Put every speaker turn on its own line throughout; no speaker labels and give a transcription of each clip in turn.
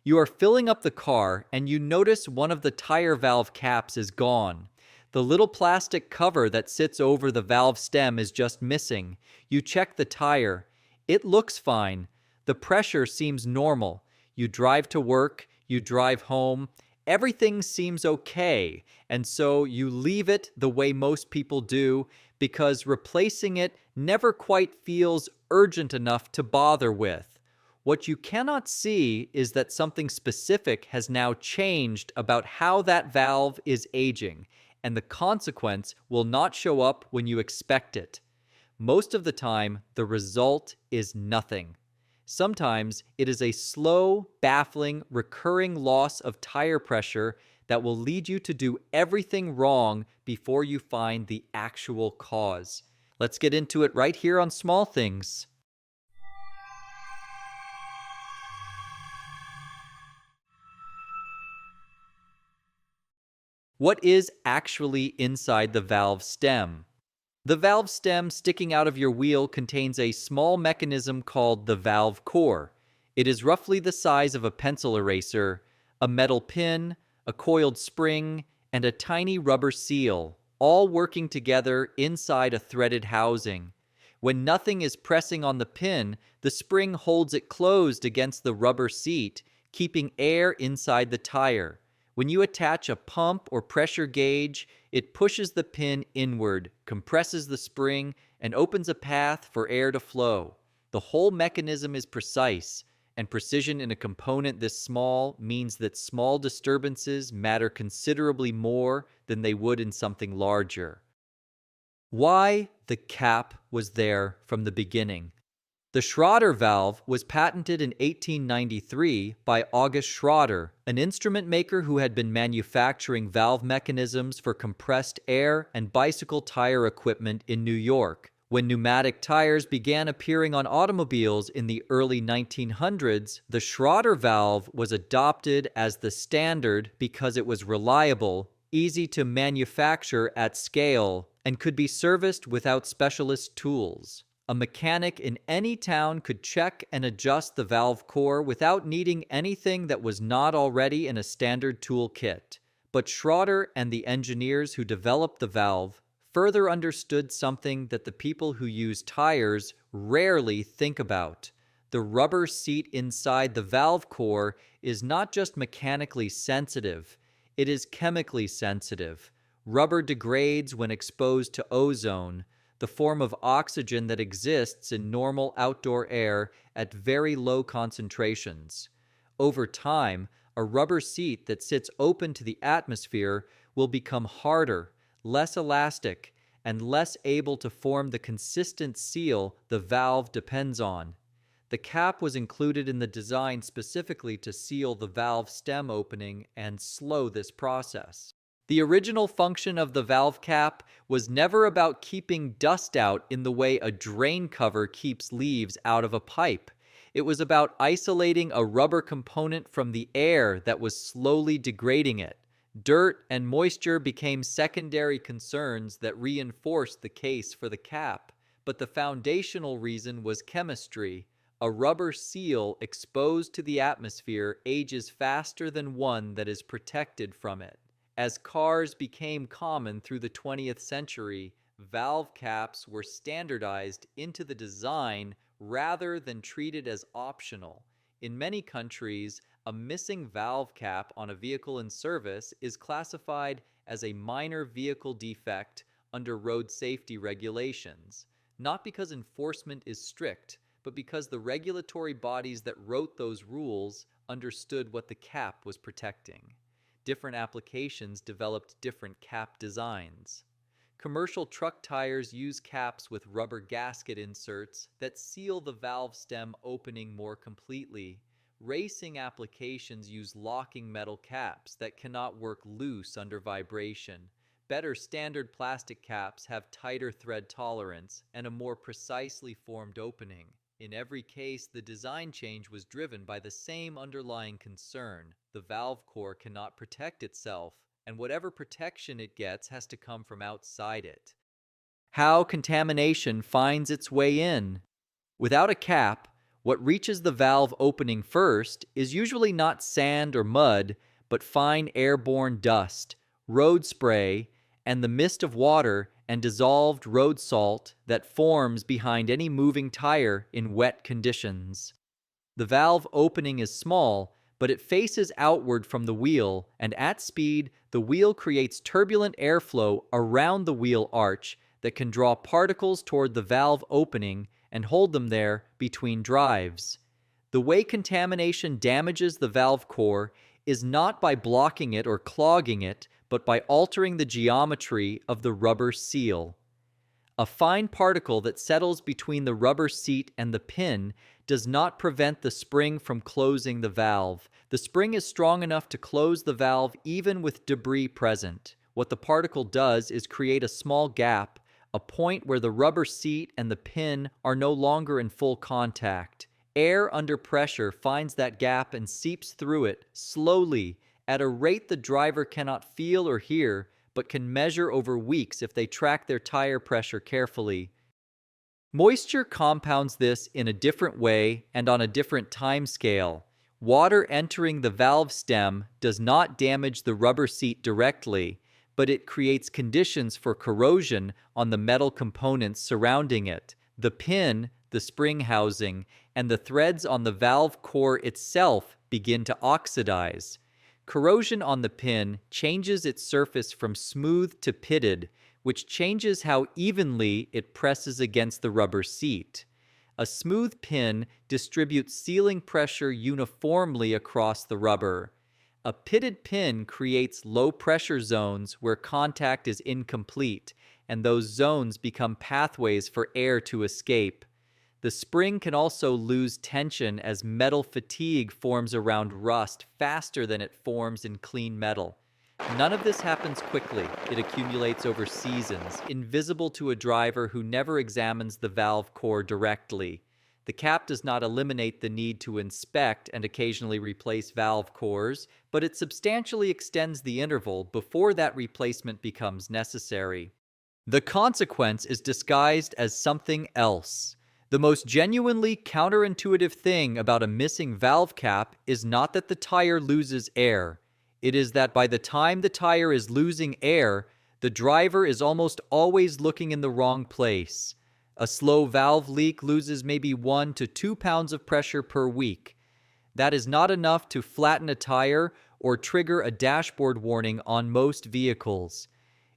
You are filling up the car and you notice one of the tire valve caps is gone. The little plastic cover that sits over the valve stem is just missing. You check the tire. It looks fine. The pressure seems normal. You drive to work, you drive home. Everything seems okay, and so you leave it the way most people do because replacing it never quite feels urgent enough to bother with. What you cannot see is that something specific has now changed about how that valve is aging, and the consequence will not show up when you expect it. Most of the time, the result is nothing. Sometimes it is a slow, baffling, recurring loss of tire pressure that will lead you to do everything wrong before you find the actual cause. Let's get into it right here on Small Things. What is actually inside the valve stem? The valve stem sticking out of your wheel contains a small mechanism called the valve core. It is roughly the size of a pencil eraser, a metal pin, a coiled spring, and a tiny rubber seal, all working together inside a threaded housing. When nothing is pressing on the pin, the spring holds it closed against the rubber seat, keeping air inside the tire. When you attach a pump or pressure gauge, it pushes the pin inward, compresses the spring, and opens a path for air to flow. The whole mechanism is precise, and precision in a component this small means that small disturbances matter considerably more than they would in something larger. Why the cap was there from the beginning? The Schroeder valve was patented in 1893 by August Schroeder, an instrument maker who had been manufacturing valve mechanisms for compressed air and bicycle tire equipment in New York. When pneumatic tires began appearing on automobiles in the early 1900s, the Schroeder valve was adopted as the standard because it was reliable, easy to manufacture at scale, and could be serviced without specialist tools. A mechanic in any town could check and adjust the valve core without needing anything that was not already in a standard tool kit. But Schroeder and the engineers who developed the valve further understood something that the people who use tires rarely think about. The rubber seat inside the valve core is not just mechanically sensitive, it is chemically sensitive. Rubber degrades when exposed to ozone, the form of oxygen that exists in normal outdoor air at very low concentrations. Over time, a rubber seat that sits open to the atmosphere will become harder, less elastic, and less able to form the consistent seal the valve depends on. The cap was included in the design specifically to seal the valve stem opening and slow this process. The original function of the valve cap was never about keeping dust out in the way a drain cover keeps leaves out of a pipe. It was about isolating a rubber component from the air that was slowly degrading it. Dirt and moisture became secondary concerns that reinforced the case for the cap, but the foundational reason was chemistry. A rubber seal exposed to the atmosphere ages faster than one that is protected from it. As cars became common through the 20th century, valve caps were standardized into the design rather than treated as optional. In many countries, a missing valve cap on a vehicle in service is classified as a minor vehicle defect under road safety regulations, not because enforcement is strict, but because the regulatory bodies that wrote those rules understood what the cap was protecting. Different applications developed different cap designs. Commercial truck tires use caps with rubber gasket inserts that seal the valve stem opening more completely. Racing applications use locking metal caps that cannot work loose under vibration. Better standard plastic caps have tighter thread tolerance and a more precisely formed opening. In every case, the design change was driven by the same underlying concern. The valve core cannot protect itself, and whatever protection it gets has to come from outside it. How contamination finds its way in. Without a cap, What reaches the valve opening first is usually not sand or mud, but fine airborne dust, road spray, and the mist of water and dissolved road salt that forms behind any moving tire in wet conditions. The valve opening is small, but it faces outward from the wheel, and at speed, the wheel creates turbulent airflow around the wheel arch that can draw particles toward the valve opening and hold them there between drives. The way contamination damages the valve core is not by blocking it or clogging it, but by altering the geometry of the rubber seal. A fine particle that settles between the rubber seat and the pin does not prevent the spring from closing the valve. The spring is strong enough to close the valve even with debris present. What the particle does is create a small gap, a point where the rubber seat and the pin are no longer in full contact. Air under pressure finds that gap and seeps through it slowly at a rate the driver cannot feel or hear, but can measure over weeks if they track their tire pressure carefully. Moisture compounds this in a different way and on a different time scale. Water entering the valve stem does not damage the rubber seat directly, but it creates conditions for corrosion on the metal components surrounding it. The pin, the spring housing, and the threads on the valve core itself begin to oxidize. Corrosion on the pin changes its surface from smooth to pitted, which changes how evenly it presses against the rubber seat. A smooth pin distributes sealing pressure uniformly across the rubber. A pitted pin creates low-pressure zones where contact is incomplete, and those zones become pathways for air to escape. The spring can also lose tension as metal fatigue forms around rust faster than it forms in clean metal. None of this happens quickly. It accumulates over seasons, invisible to a driver who never examines the valve core directly. The cap does not eliminate the need to inspect and occasionally replace valve cores, but it substantially extends the interval before that replacement becomes necessary. The consequence is disguised as something else. The most genuinely counterintuitive thing about a missing valve cap is not that the tire loses air. It is that by the time the tire is losing air, the driver is almost always looking in the wrong place. A slow valve leak loses maybe 1 to 2 pounds of pressure per week. That is not enough to flatten a tire or trigger a dashboard warning on most vehicles.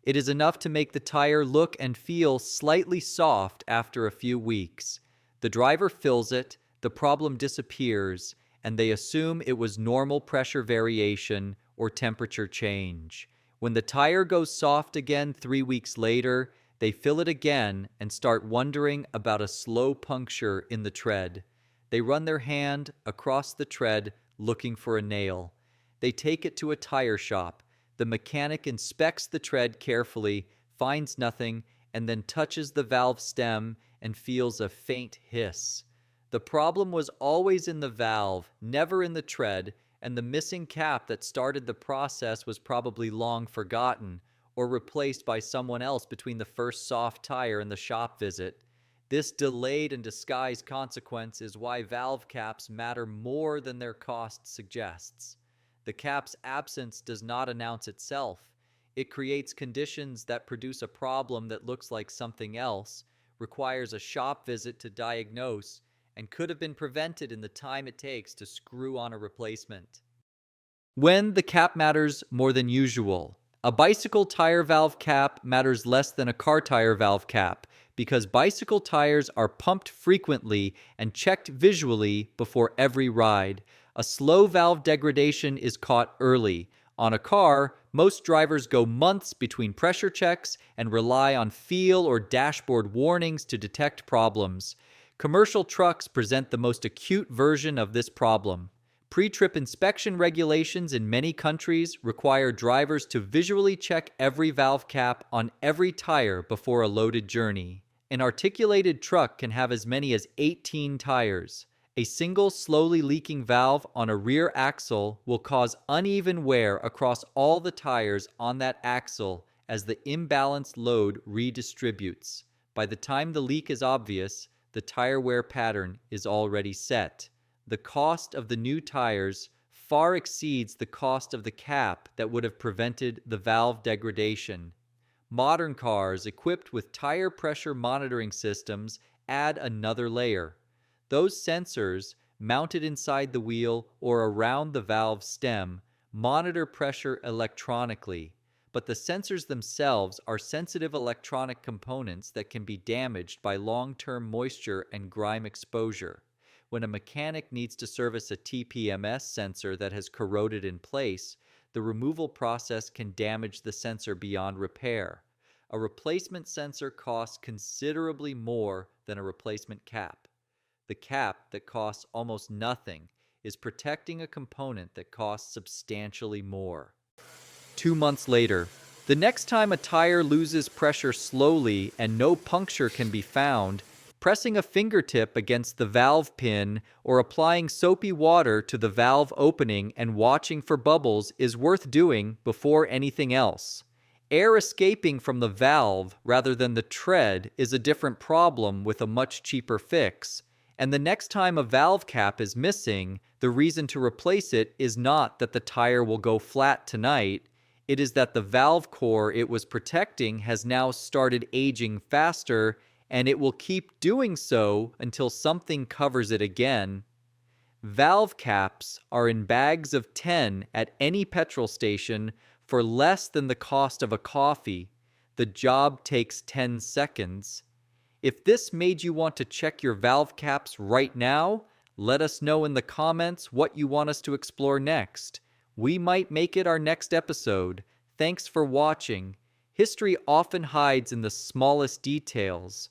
It is enough to make the tire look and feel slightly soft after a few weeks. The driver fills it, the problem disappears, and they assume it was normal pressure variation or temperature change. When the tire goes soft again 3 weeks later, they fill it again and start wondering about a slow puncture in the tread. They run their hand across the tread looking for a nail. They take it to a tire shop. The mechanic inspects the tread carefully, finds nothing, and then touches the valve stem and feels a faint hiss. The problem was always in the valve, never in the tread, and the missing cap that started the process was probably long forgotten or replaced by someone else between the first soft tire and the shop visit. This delayed and disguised consequence is why valve caps matter more than their cost suggests. The cap's absence does not announce itself. It creates conditions that produce a problem that looks like something else, requires a shop visit to diagnose, and could have been prevented in the time it takes to screw on a replacement. When the cap matters more than usual. A bicycle tire valve cap matters less than a car tire valve cap because bicycle tires are pumped frequently and checked visually before every ride. A slow valve degradation is caught early. On a car, most drivers go months between pressure checks and rely on feel or dashboard warnings to detect problems. Commercial trucks present the most acute version of this problem. Pre-trip inspection regulations in many countries require drivers to visually check every valve cap on every tire before a loaded journey. An articulated truck can have as many as 18 tires. A single slowly leaking valve on a rear axle will cause uneven wear across all the tires on that axle as the imbalanced load redistributes. By the time the leak is obvious, The tire wear pattern is already set. The cost of the new tires far exceeds the cost of the cap that would have prevented the valve degradation. Modern cars equipped with tire pressure monitoring systems add another layer. Those sensors, mounted inside the wheel or around the valve stem, monitor pressure electronically. But the sensors themselves are sensitive electronic components that can be damaged by long-term moisture and grime exposure. When a mechanic needs to service a TPMS sensor that has corroded in place, the removal process can damage the sensor beyond repair. A replacement sensor costs considerably more than a replacement cap. The cap that costs almost nothing is protecting a component that costs substantially more. 2 months later, the next time a tire loses pressure slowly and no puncture can be found, pressing a fingertip against the valve pin or applying soapy water to the valve opening and watching for bubbles is worth doing before anything else. Air escaping from the valve rather than the tread is a different problem with a much cheaper fix. And the next time a valve cap is missing, the reason to replace it is not that the tire will go flat tonight. It is that the valve core it was protecting has now started aging faster, and it will keep doing so until something covers it again. Valve caps are in bags of 10 at any petrol station for less than the cost of a coffee. The job takes 10 seconds. If this made you want to check your valve caps right now, let us know in the comments what you want us to explore next. We might make it our next episode. Thanks for watching. History often hides in the smallest details.